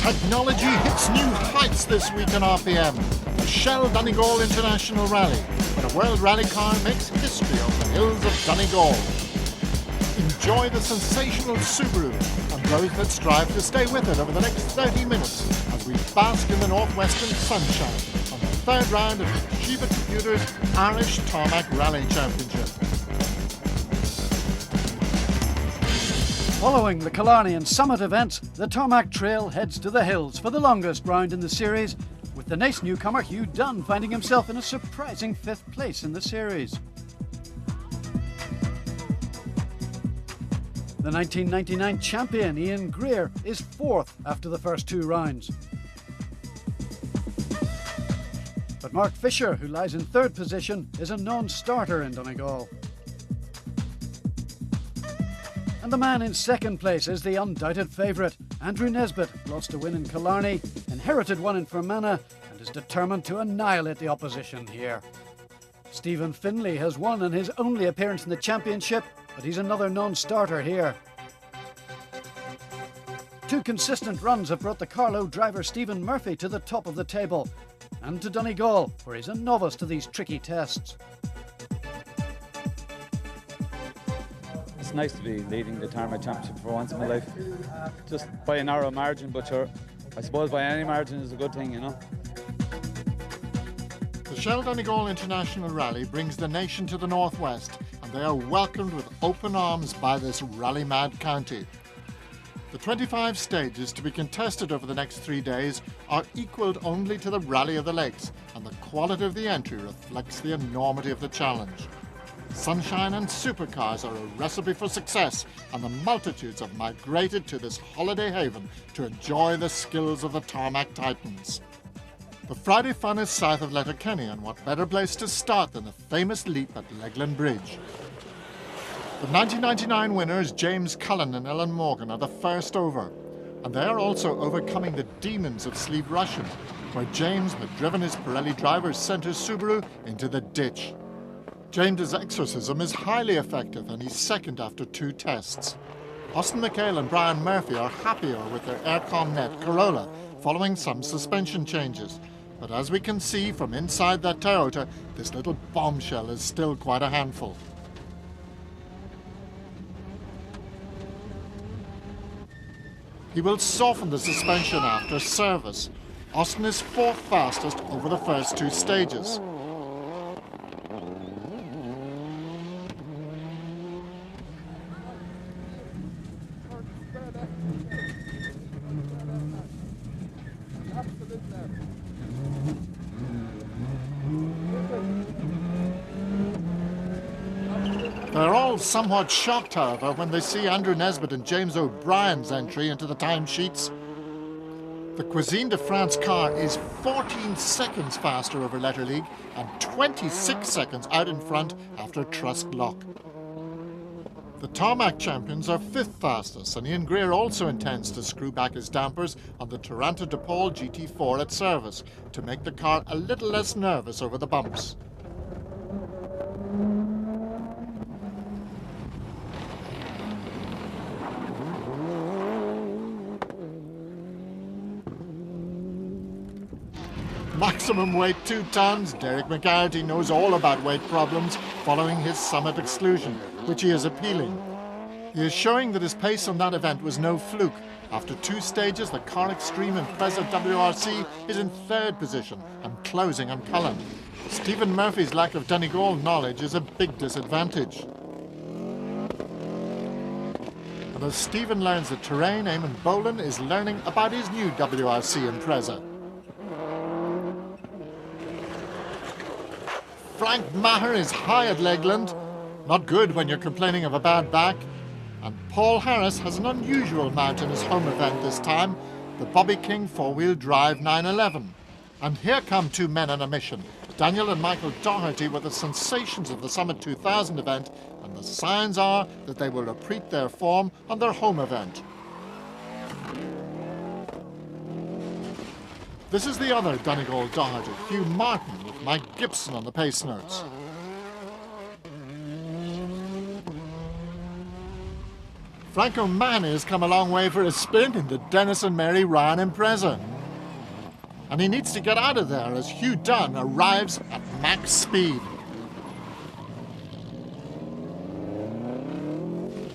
Technology hits new heights this week in RPM. The Shell Donegal International Rally, when a world rally car makes history on the hills of Donegal. Enjoy the sensational Subaru and those that strive to stay with it over the next 30 minutes as we bask in the northwestern sunshine on the third round of the Shiba Computer's Irish Tarmac Rally Championship. Following the Killarney and Summit events, the Tarmac Trail heads to the hills for the longest round in the series, with the nice newcomer Hugh Dunn finding himself in a surprising 5th place in the series. The 1999 champion Ian Greer is 4th after the first 2 rounds. But Mark Fisher, who lies in 3rd position, is a non-starter in Donegal. And the man in 2nd place is the undoubted favourite. Andrew Nesbitt lost a win in Killarney, inherited one in Fermanagh, and is determined to annihilate the opposition here. Stephen Finlay has won in his only appearance in the championship, but he's another non-starter here. 2 consistent runs have brought the Carlow driver Stephen Murphy to the top of the table, and to Donegal, where he's a novice to these tricky tests. It's nice to be leading the Tarmac Championship for once in my life. Just by a narrow margin, but sure, I suppose by any margin is a good thing, you know. The Shell Donegal International Rally brings the nation to the northwest, and they are welcomed with open arms by this rally-mad county. The 25 stages to be contested over the next 3 days are equalled only to the Rally of the Lakes, and the quality of the entry reflects the enormity of the challenge. Sunshine and supercars are a recipe for success, and the multitudes have migrated to this holiday haven to enjoy the skills of the Tarmac Titans. The Friday fun is south of Letterkenny, and what better place to start than the famous leap at Leighlin Bridge. The 1999 winners James Cullen and Ellen Morgan are the first over, and they are also overcoming the demons of Slieve Rushen, where James had driven his Pirelli driver's centre Subaru into the ditch. James's exorcism is highly effective, and he's 2nd after 2 tests. Austin McHale and Brian Murphy are happier with their Aircon-Net Corolla, following some suspension changes. But as we can see from inside that Toyota, this little bombshell is still quite a handful. He will soften the suspension after service. Austin is 4th fastest over the first 2 stages. They're all somewhat shocked, however, when they see Andrew Nesbitt and James O'Brien's entry into the timesheets. The Cuisine de France car is 14 seconds faster over Letterleague and 26 seconds out in front after Trusk Lock. The Tarmac champions are 5th fastest, and Ian Greer also intends to screw back his dampers on the Taranto de Paul GT4 at service to make the car a little less nervous over the bumps. Maximum weight 2 tons, Derek McGarrity knows all about weight problems following his Summit exclusion, which he is appealing. He is showing that his pace on that event was no fluke. After 2 stages, the Car Extreme Impreza WRC is in 3rd position and closing on Cullen. Stephen Murphy's lack of Donegal knowledge is a big disadvantage. And as Stephen learns the terrain, Eamon Boland is learning about his new WRC Impreza. Frank Maher is high at Leighlin, not good when you're complaining of a bad back. And Paul Harris has an unusual mount in his home event this time, the Bobby King 4-wheel drive 911. And here come 2 men on a mission. Daniel and Michael Doherty were the sensations of the Summit 2000 event, and the signs are that they will repeat their form on their home event. This is the other Donegal Doherty, Hugh Martin, with Mike Gibson on the pace notes. Frank O'Mahony has come a long way for a spin in the Dennis and Mary Ryan Impreza. And he needs to get out of there as Hugh Dunn arrives at max speed.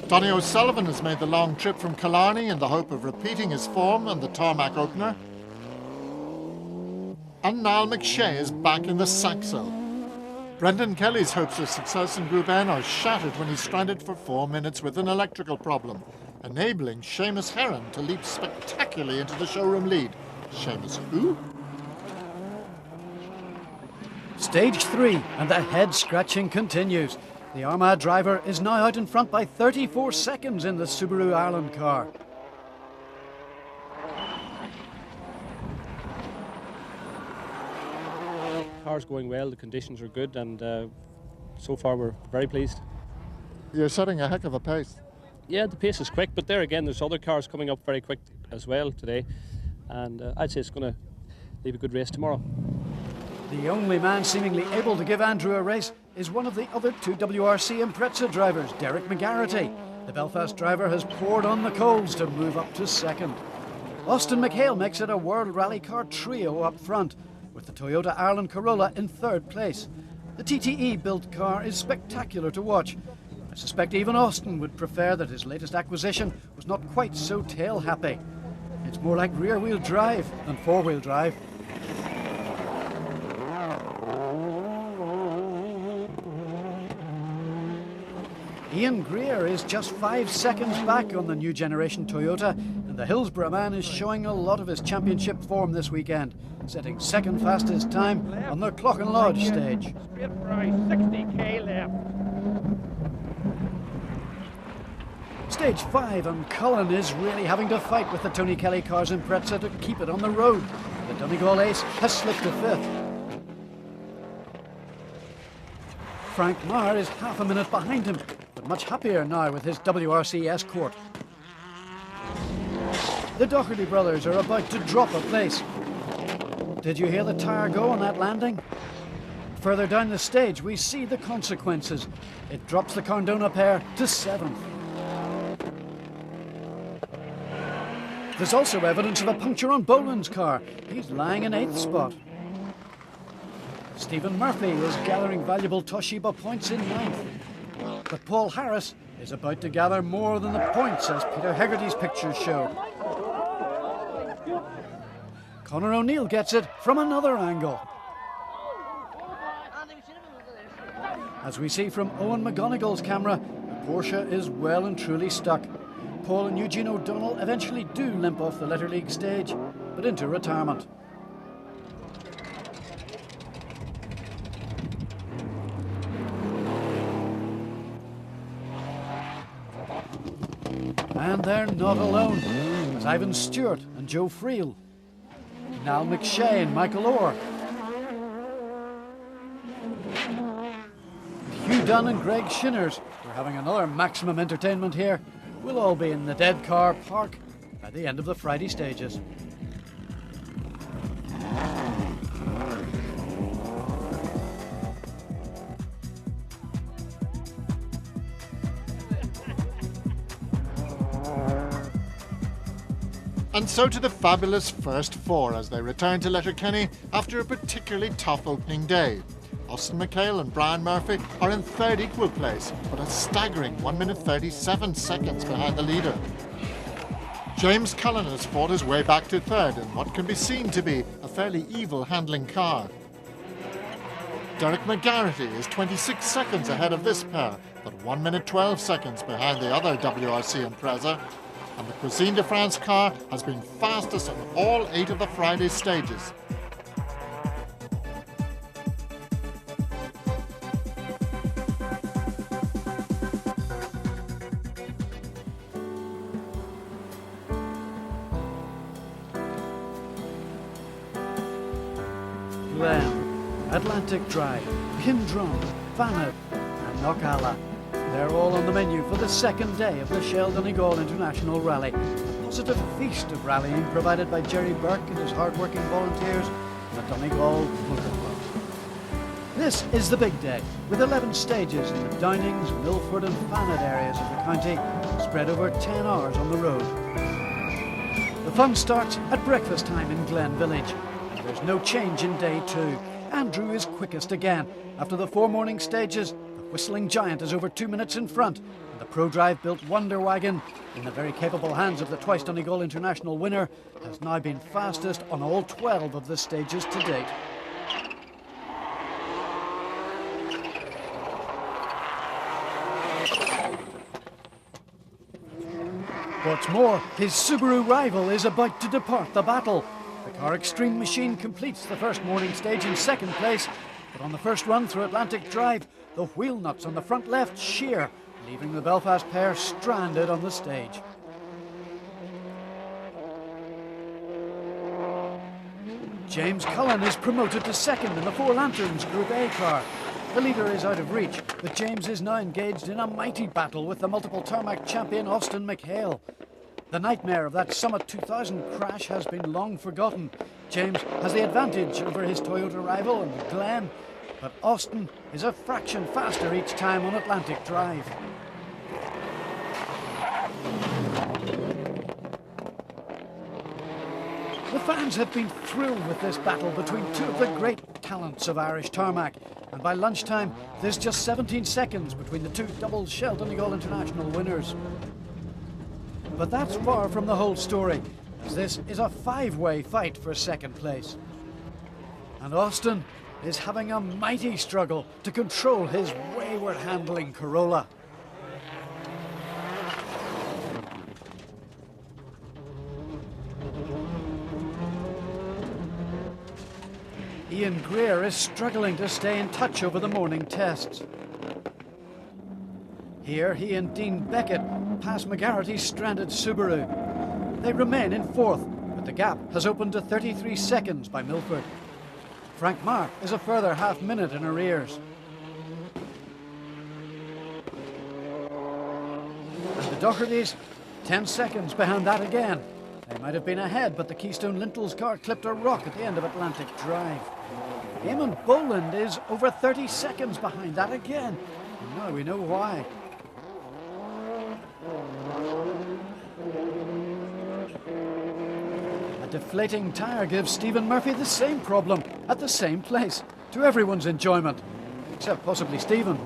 Donny O'Sullivan has made the long trip from Killarney in the hope of repeating his form on the tarmac opener. And Niall McShay is back in the Saxo. Brendan Kelly's hopes of success in Group N are shattered when he's stranded for 4 minutes with an electrical problem, enabling Seamus Heron to leap spectacularly into the showroom lead. Seamus who? Stage 3, and the head scratching continues. The Armagh driver is now out in front by 34 seconds in the Subaru Ireland car. Car's going well, the conditions are good, and so far we're very pleased. You're setting a heck of a pace. Yeah, the pace is quick, but there again, there's other cars coming up very quick as well today, and I'd say it's going to leave a good race tomorrow. The only man seemingly able to give Andrew a race is one of the other two WRC Impreza drivers, Derek McGarrity. The Belfast driver has poured on the coals to move up to second. Austin McHale makes it a World Rally Car trio up front, with the Toyota Ireland Corolla in third place. The TTE-built car is spectacular to watch. I suspect even Austin would prefer that his latest acquisition was not quite so tail-happy. It's more like rear-wheel drive than four-wheel drive. Ian Greer is just 5 seconds back on the new generation Toyota, and the Hillsborough man is showing a lot of his championship form this weekend, setting second fastest time on the Clough and Lodge stage. Straight right, 60k left. Stage 5, and Cullen is really having to fight with the Tony Kelly car's Impreza to keep it on the road. The Donegal ace has slipped to 5th. Frank Marr is half a minute behind him, but much happier now with his WRC Escort. The Doherty brothers are about to drop a place. Did you hear the tyre go on that landing? Further down the stage, we see the consequences. It drops the Cardona pair to 7th. There's also evidence of a puncture on Boland's car. He's lying in 8th spot. Stephen Murphy is gathering valuable Toshiba points in 9th. But Paul Harris is about to gather more than the points, as Peter Hegarty's pictures show. Conor O'Neill gets it from another angle. As we see from Owen McGonigal's camera, the Porsche is well and truly stuck. Paul and Eugene O'Donnell eventually do limp off the Letter League stage, but into retirement. And they're not alone, as Ivan Stewart and Joe Friel, Niall McShay and Michael Orr, Hugh Dunn and Greg Shinners, we're having another maximum entertainment here, will all be in the Dead Car Park by the end of the Friday stages. And so to the fabulous first 4 as they return to Letterkenny after a particularly tough opening day. Austin McHale and Brian Murphy are in third equal place, but a staggering 1 minute 37 seconds behind the leader. James Cullen has fought his way back to third in what can be seen to be a fairly evil handling car. Derek McGarrity is 26 seconds ahead of this pair, but 1 minute 12 seconds behind the other WRC Impreza. And the Cuisine de France car has been fastest on all 8 of the Friday stages. Glen, Atlantic Drive, Pindrum, Fannet and Knockalla. They're all on the menu for the second day of the Shell Donegal International Rally. A positive feast of rallying provided by Jerry Burke and his hard-working volunteers and the Donegal Motor Club. This is the big day, with 11 stages in the Downings, Milford and Thanet areas of the county, spread over 10 hours on the road. The fun starts at breakfast time in Glen Village, and there's no change in day 2. Andrew is quickest again. After the 4 morning stages, the Whistling Giant is over 2 minutes in front, and the ProDrive built Wonder Wagon, in the very capable hands of the twice Donegal International winner, has now been fastest on all 12 of the stages to date. What's more, his Subaru rival is about to depart the battle. The Car Extreme machine completes the first morning stage in second place, but on the first run through Atlantic Drive, the wheel nuts on the front left shear, leaving the Belfast pair stranded on the stage. James Cullen is promoted to second in the Four Lanterns Group A car. The leader is out of reach, but James is now engaged in a mighty battle with the multiple tarmac champion Austin McHale. The nightmare of that Summit 2000 crash has been long forgotten. James has the advantage over his Toyota rival and Glenn, but Austin is a fraction faster each time on Atlantic Drive. The fans have been thrilled with this battle between two of the great talents of Irish tarmac, and by lunchtime there's just 17 seconds between the two double Shell Donegal International winners. But that's far from the whole story, as this is a 5-way fight for second place. And Austin is having a mighty struggle to control his wayward handling Corolla. Ian Greer is struggling to stay in touch over the morning tests. Here he and Dean Beckett pass McGarrity's stranded Subaru. They remain in fourth, but the gap has opened to 33 seconds by Milford. Frank Mark is a further half minute in arrears. And the Dohertys, 10 seconds behind that again. They might have been ahead, but the Keystone Lintels car clipped a rock at the end of Atlantic Drive. Eamon Boland is over 30 seconds behind that again. And now we know why. A deflating tyre gives Stephen Murphy the same problem at the same place, to everyone's enjoyment, except possibly Stephen.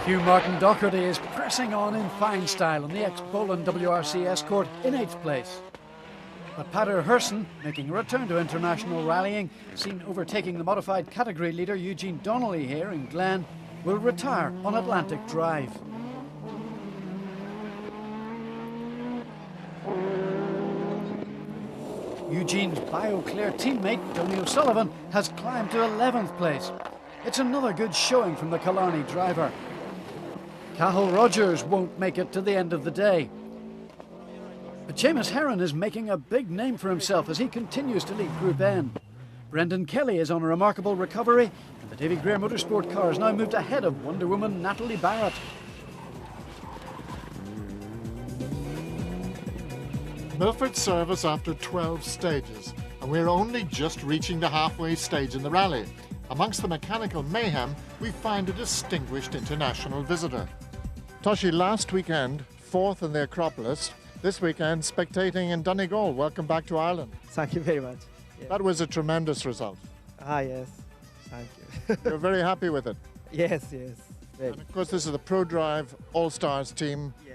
Hugh Martin Doherty is pressing on in fine style on the ex-Boland WRC Escort in 8th place. But Pater Herson, making a return to international rallying, seen overtaking the modified category leader Eugene Donnelly here in Glen, will retire on Atlantic Drive. Eugene's BioClear teammate, Tony O'Sullivan, has climbed to 11th place. It's another good showing from the Killarney driver. Cahill Rogers won't make it to the end of the day. But Seamus Heron is making a big name for himself as he continues to lead Group N. Brendan Kelly is on a remarkable recovery, and the Davy Greer Motorsport car has now moved ahead of Wonder Woman Natalie Barrett. Milford serve us after 12 stages, and we're only just reaching the halfway stage in the rally. Amongst the mechanical mayhem, we find a distinguished international visitor. Toshi, last weekend, 4th in the Acropolis. This weekend, spectating in Donegal. Welcome back to Ireland. Thank you very much. Yeah. That was a tremendous result. Ah, yes. Thank you. You're very happy with it. Yes. Very. And of course, this is the ProDrive All-Stars team. Yeah.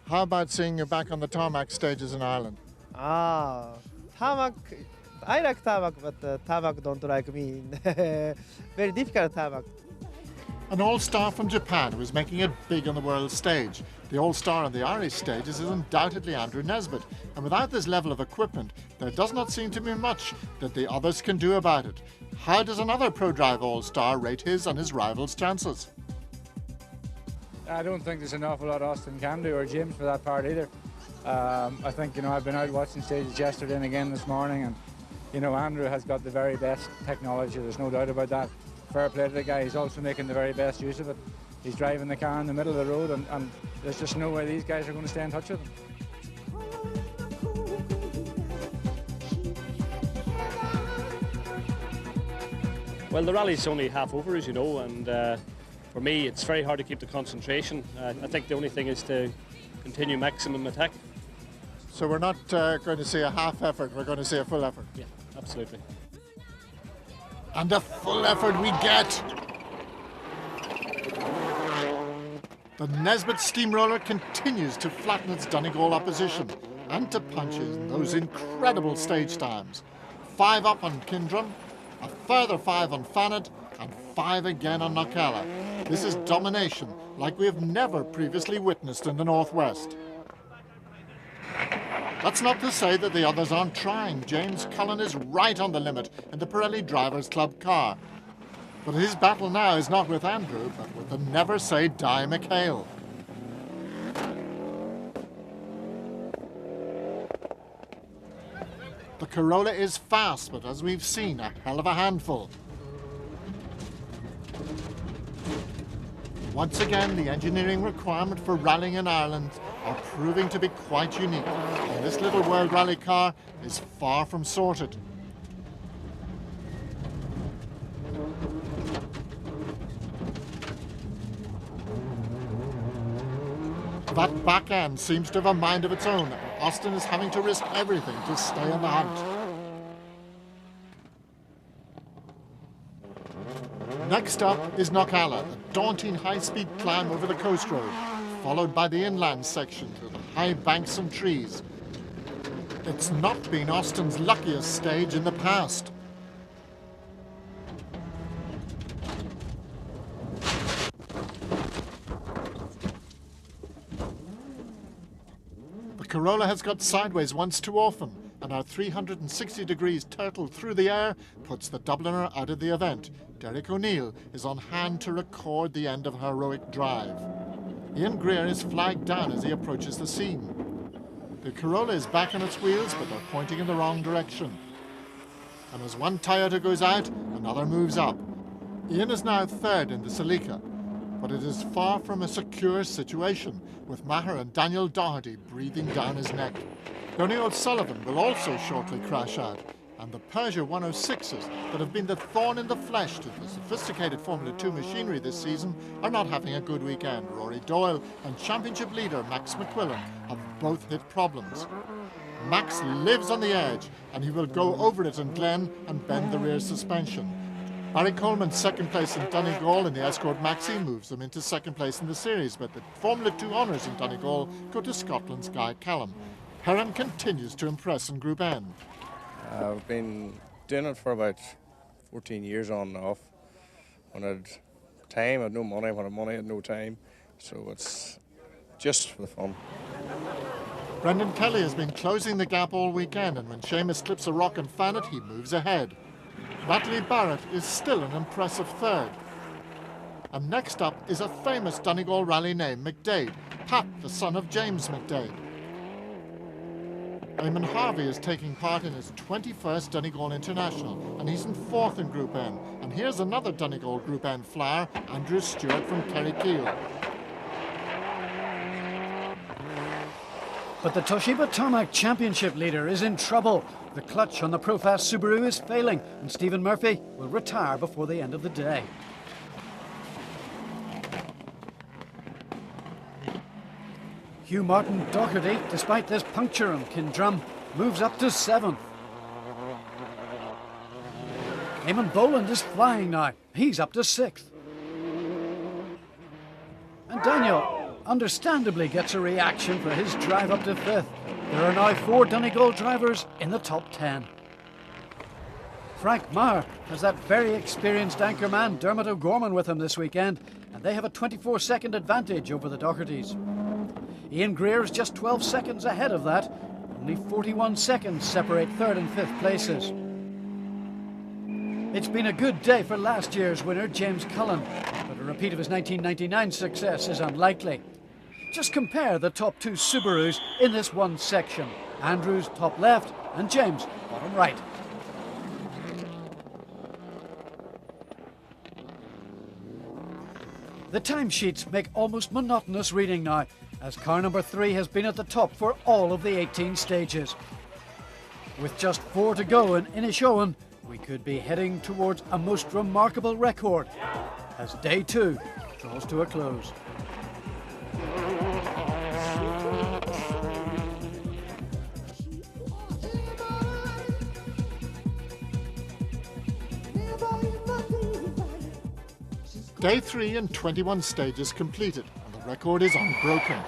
How about seeing you back on the tarmac stages in Ireland? Tarmac. I like tarmac, but tarmac don't like me. Very difficult tarmac. An all-star from Japan who is making it big on the world stage. The all-star on the Irish stages is undoubtedly Andrew Nesbitt, and without this level of equipment, there does not seem to be much that the others can do about it. How does another ProDrive all-star rate his and his rivals' chances? I don't think there's an awful lot Austin can do, or James for that part either. I think, I've been out watching stages yesterday and again this morning, and Andrew has got the very best technology, there's no doubt about that. Fair play to the guy, he's also making the very best use of it. He's driving the car in the middle of the road, and there's just no way these guys are going to stay in touch with him. Well, the rally's only half over, as you know, and for me it's very hard to keep the concentration. I think the only thing is to continue maximum attack. So we're not going to see a half effort, we're going to see a full effort. Yeah, absolutely. And a full effort we get. The Nesbitt steamroller continues to flatten its Donegal opposition and to punch in those incredible stage times. 5 up on Kindrum, a further 5 on Fanet, and 5 again on Knockalla. This is domination like we have never previously witnessed in the Northwest. That's not to say that the others aren't trying. James Cullen is right on the limit in the Pirelli Drivers Club car. But his battle now is not with Andrew, but with the never-say-die McHale. The Corolla is fast, but as we've seen, a hell of a handful. Once again, the engineering requirement for rallying in Ireland are proving to be quite unique. And this little World Rally car is far from sorted. That back end seems to have a mind of its own. Austin is having to risk everything to stay in the hunt. Next up is Knockalla, a daunting high-speed climb over the coast road, followed by the inland section through the high banks and trees. It's not been Austin's luckiest stage in the past. The Corolla has got sideways once too often, and our 360 degrees turtle through the air puts the Dubliner out of the event. Derek O'Neill is on hand to record the end of a heroic drive. Ian Greer is flagged down as he approaches the scene. The Corolla is back on its wheels, but they're pointing in the wrong direction. And as one Toyota goes out, another moves up. Ian is now third in the Celica, but it is far from a secure situation, with Maher and Daniel Doherty breathing down his neck. Tony O'Sullivan will also shortly crash out, and the Peugeot 106s that have been the thorn in the flesh to the sophisticated Formula 2 machinery this season are not having a good weekend. Rory Doyle and championship leader Max McQuillan have both hit problems. Max lives on the edge, and he will go over it in Glen and bend the rear suspension. Barry Coleman's second place in Donegal in the Escort Maxi moves them into second place in the series, but the Formula 2 honours in Donegal go to Scotland's Guy Callum. Heron continues to impress in Group N. I've been doing it for about 14 years on and off. When I had time, I had no money. When I had money, I had no time. So it's just for the fun. Brendan Kelly has been closing the gap all weekend, and when Seamus clips a rock and Fanet, he moves ahead. Natalie Barrett is still an impressive third. And next up is a famous Donegal rally name, McDade, Pat, the son of James McDade. Eamon Harvey is taking part in his 21st Donegal International, and he's in 4th in Group N. And here's another Donegal Group N flyer, Andrew Stewart from Kerrykiel. But the Toshiba Tarmac Championship leader is in trouble. The clutch on the Profast Subaru is failing, and Stephen Murphy will retire before the end of the day. Hugh Martin Doherty, despite this puncture on Kindrum, moves up to 7th. Eamon Boland is flying now. He's up to 6th. And Daniel understandably gets a reaction for his drive up to 5th. There are now 4 Donegal drivers in the top 10. Frank Maher has that very experienced anchorman Dermot O'Gorman with him this weekend, and they have a 24-second advantage over the Dohertys. Ian Greer is just 12 seconds ahead of that. Only 41 seconds separate 3rd and 5th places. It's been a good day for last year's winner, James Cullen, but a repeat of his 1999 success is unlikely. Just compare the top 2 Subarus in this one section. Andrew's top left and James bottom right. The timesheets make almost monotonous reading now, as car number 3 has been at the top for all of the 18 stages. With just 4 to go in Inishowen, we could be heading towards a most remarkable record as day 2 draws to a close. Day 3 and 21 stages completed, and the record is unbroken.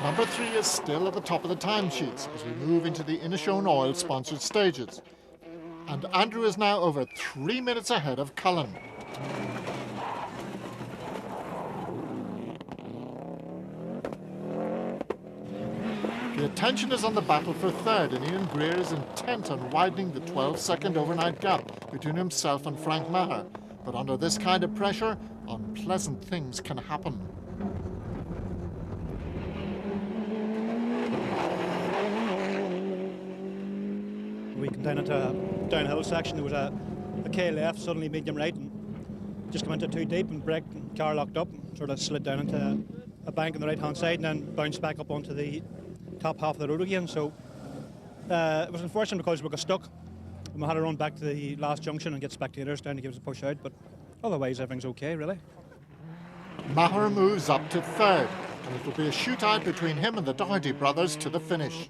Number 3 is still at the top of the timesheets as we move into the Inishowen Oil sponsored stages. And Andrew is now over 3 minutes ahead of Cullen. The attention is on the battle for third, and Ian Greer is intent on widening the 12-second overnight gap between himself and Frank Maher. But under this kind of pressure, unpleasant things can happen. We came down into a downhill section. There was a K left, suddenly medium right, and just come into too deep and braked, and car locked up, and sort of slid down into a bank on the right hand side and then bounced back up onto the top half of the road again. So it was unfortunate because we got stuck. We had to run back to the last junction and get spectators down to give us a push out, but otherwise everything's okay, really. Maher moves up to third, and it will be a shootout between him and the Doherty brothers to the finish.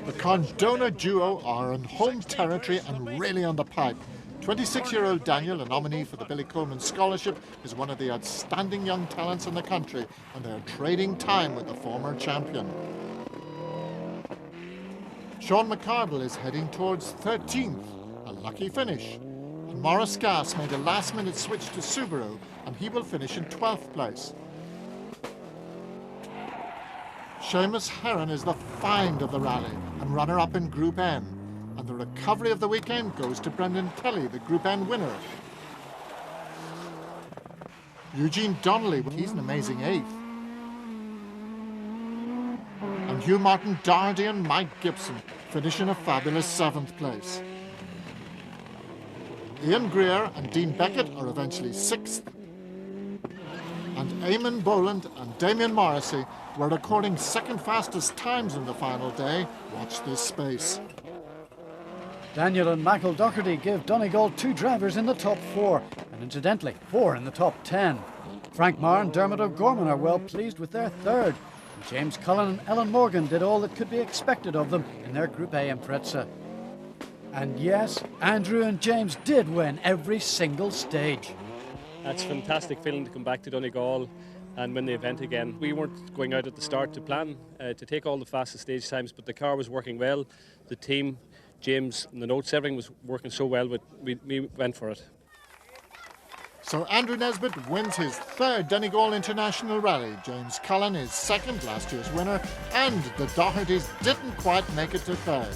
The Condona duo are in home territory and really on the pipe. 26-year-old Daniel, a nominee for the Billy Coleman Scholarship, is one of the outstanding young talents in the country, and they're trading time with the former champion. Sean McCardle is heading towards 13th, a lucky finish. And Maurice Gass made a last-minute switch to Subaru, and he will finish in 12th place. Seamus Heron is the find of the rally and runner-up in Group N. And the recovery of the weekend goes to Brendan Kelly, the Group N winner. Eugene Donnelly, he's an amazing 8th. And Hugh Martin Doherty and Mike Gibson finish in a fabulous 7th place. Ian Greer and Dean Beckett are eventually 6th. And Eamon Boland and Damien Morrissey were recording second fastest times in the final day. Watch this space. Daniel and Michael Doherty give Donegal 2 drivers in the top 4, and incidentally 4 in the top 10. Frank Maher and Dermot O'Gorman are well pleased with their 3rd. James Cullen and Ellen Morgan did all that could be expected of them in their Group A Impreza. And yes, Andrew and James did win every single stage. That's a fantastic feeling to come back to Donegal and win the event again. We weren't going out at the start to plan to take all the fastest stage times, but the car was working well. The team, James, and the notes, everything was working so well, but we went for it. So Andrew Nesbitt wins his 3rd Donegal International Rally. James Cullen is 2nd, last year's winner, and the Dohertys didn't quite make it to 3rd.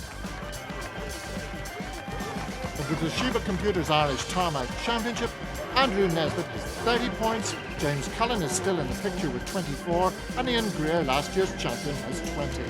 In the Toshiba Computers Irish Tarmac Championship, Andrew Nesbitt has 30 points, James Cullen is still in the picture with 24, and Ian Greer, last year's champion, has 20.